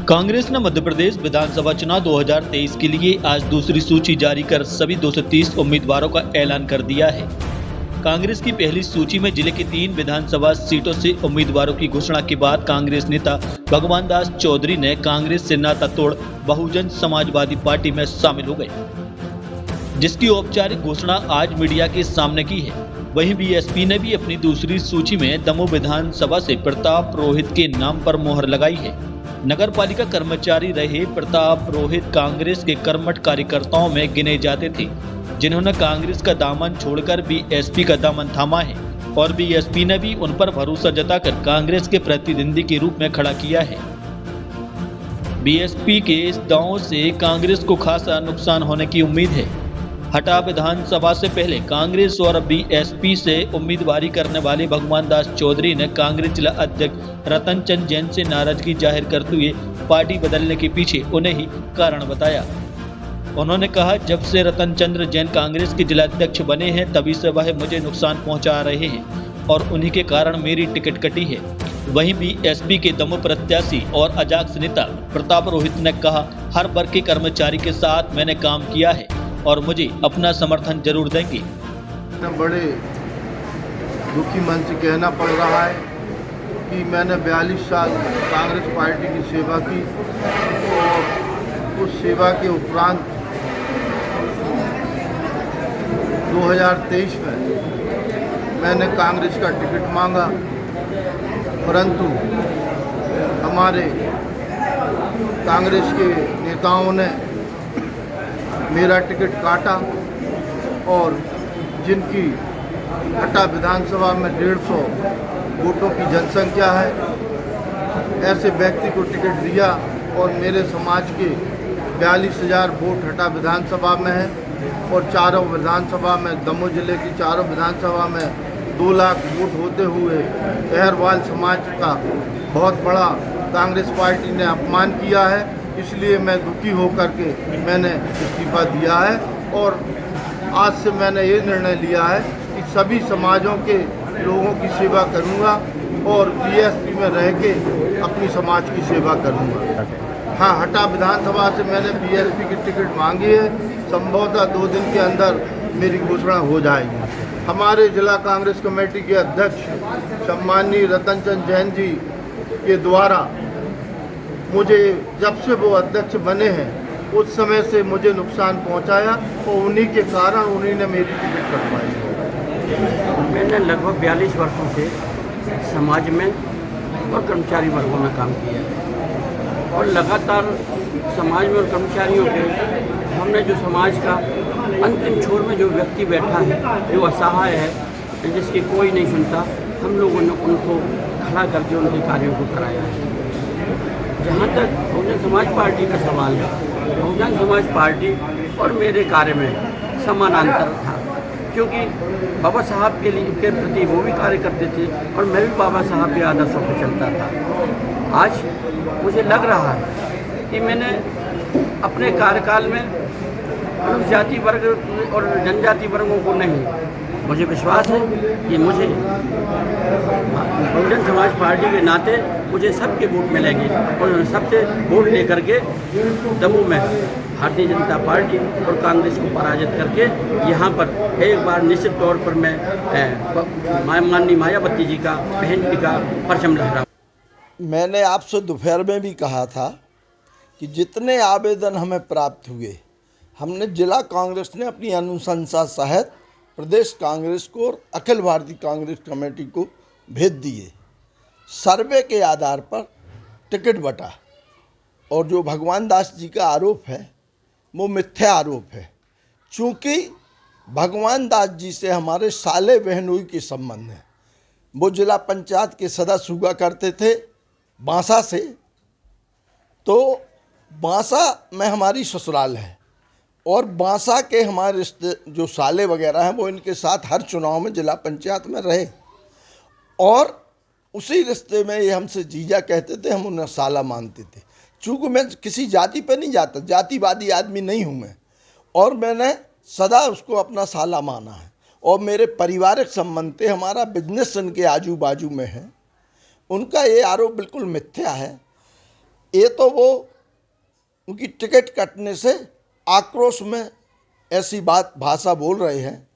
कांग्रेस ने मध्य प्रदेश विधानसभा चुनाव 2023 के लिए आज दूसरी सूची जारी कर सभी 230 उम्मीदवारों का ऐलान कर दिया है। कांग्रेस की पहली सूची में जिले की 3 विधानसभा सीटों से उम्मीदवारों की घोषणा के बाद कांग्रेस नेता भगवान दास चौधरी ने कांग्रेस से नाता तोड़ बहुजन समाजवादी पार्टी में शामिल हो गए, जिसकी औपचारिक घोषणा आज मीडिया के सामने की है। वहीं बीएसपी ने भी अपनी दूसरी सूची में दमोह विधानसभा से प्रताप रोहित के नाम पर मोहर लगाई है। नगर पालिका कर्मचारी रहे प्रताप रोहित कांग्रेस के कर्मठ कार्यकर्ताओं में गिने जाते थे, जिन्होंने कांग्रेस का दामन छोड़कर बीएसपी का दामन थामा है और बीएसपी ने भी उन पर भरोसा जताकर कांग्रेस के प्रतिद्वंदी के रूप में खड़ा किया है। बीएसपी के इस दांव से कांग्रेस को खासा नुकसान होने की उम्मीद है। हटा विधानसभा से पहले कांग्रेस और बीएसपी से उम्मीदवारी करने वाले भगवान दास चौधरी ने कांग्रेस जिला अध्यक्ष रतन चंद जैन से नाराजगी जाहिर करते हुए पार्टी बदलने के पीछे उन्हें ही कारण बताया। उन्होंने कहा, जब से रतन चंद्र जैन कांग्रेस के जिला अध्यक्ष बने हैं तभी से वह मुझे नुकसान पहुंचा रहे हैं और उन्हीं के कारण मेरी टिकट कटी है। वहीं बीएसपी के दमोह प्रत्याशी और अजाक्स नेता प्रताप रोहित ने कहा, हर वर्ग के कर्मचारी के साथ मैंने काम किया है और मुझे अपना समर्थन जरूर देंगे। बड़े दुखी मन से कहना पड़ रहा है कि मैंने 42 साल कांग्रेस पार्टी की सेवा की और उस सेवा के उपरांत 2023 में मैंने कांग्रेस का टिकट मांगा, परंतु हमारे कांग्रेस के नेताओं ने मेरा टिकट काटा और जिनकी हटा विधानसभा में 150 वोटों की जनसंख्या है, ऐसे व्यक्ति को टिकट दिया और मेरे समाज के 42,000 वोट हटा विधानसभा में है और चारों विधानसभा में, दमोह जिले की चारों विधानसभा में 2 लाख वोट होते हुए अहरवाल समाज का बहुत बड़ा कांग्रेस पार्टी ने अपमान किया है। इसलिए मैं दुखी होकर के मैंने इस्तीफा दिया है और आज से मैंने ये निर्णय लिया है कि सभी समाजों के लोगों की सेवा करूंगा और बीएसपी में रह के अपनी समाज की सेवा करूंगा। हाँ, हटा विधानसभा से मैंने बीएसपी की टिकट मांगी है, संभवतः 2 दिन के अंदर मेरी घोषणा हो जाएगी। हमारे जिला कांग्रेस कमेटी के अध्यक्ष सम्माननीय रतन चंद जैन जी के द्वारा मुझे जब से वो अध्यक्ष बने हैं उस समय से मुझे नुकसान पहुंचाया और उन्हीं के कारण उन्हीं ने मेरी टिकट कटवाई। मैंने लगभग 42 वर्षों से समाज में और कर्मचारी वर्गों में काम किया है और लगातार समाज में और कर्मचारियों के हमने जो समाज का अंतिम छोर में जो व्यक्ति बैठा है, जो असहाय है, जिसकी कोई नहीं सुनता, हम लोगों ने उनको खड़ा करके उनके कार्यों को कराया है। जहाँ तक बहुजन समाज पार्टी का सवाल है, बहुजन समाज पार्टी और मेरे कार्य में समानांतर था, क्योंकि बाबा साहब के प्रति वो भी कार्य करते थे और मैं भी बाबा साहब के आदर्शों पर चलता था। आज मुझे लग रहा है कि मैंने अपने कार्यकाल में अनुसूचित जाति वर्ग और जनजाति वर्गों को नहीं, मुझे विश्वास है कि मुझे बहुजन समाज पार्टी के नाते मुझे सबके वोट मिलेंगे और सबसे वोट लेकर के दमोह में भारतीय जनता पार्टी और कांग्रेस को पराजित करके यहाँ पर एक बार निश्चित तौर पर मैं माननीय मायावती जी का, बहन जी का परचम लहरा। मैंने आपसे दोपहर में भी कहा था कि जितने आवेदन हमें प्राप्त हुए, हमने जिला कांग्रेस ने अपनी अनुशंसा सहित प्रदेश कांग्रेस को और अखिल भारतीय कांग्रेस कमेटी को भेज दिए। सर्वे के आधार पर टिकट बटा और जो भगवान दास जी का आरोप है वो मिथ्या आरोप है, चूँकि भगवान दास जी से हमारे साले बहनोई के संबंध हैं। वो जिला पंचायत के सदस्य हुआ करते थे बांसा से, तो बांसा में हमारी ससुराल है और बांसा के हमारे रिश्ते जो साले वगैरह हैं वो इनके साथ हर चुनाव में जिला पंचायत में रहे और उसी रिश्ते में ये हमसे जीजा कहते थे, हम उन्हें साला मानते थे। चूँकि मैं किसी जाति पर नहीं जाता, जातिवादी आदमी नहीं हूँ मैं, और मैंने सदा उसको अपना साला माना है और मेरे पारिवारिक संबंध थे, हमारा बिजनेस इनके आजू बाजू में है। उनका ये आरोप बिल्कुल मिथ्या है। ये तो वो उनकी टिकट कटने से आक्रोश में ऐसी बात भाषा बोल रहे हैं।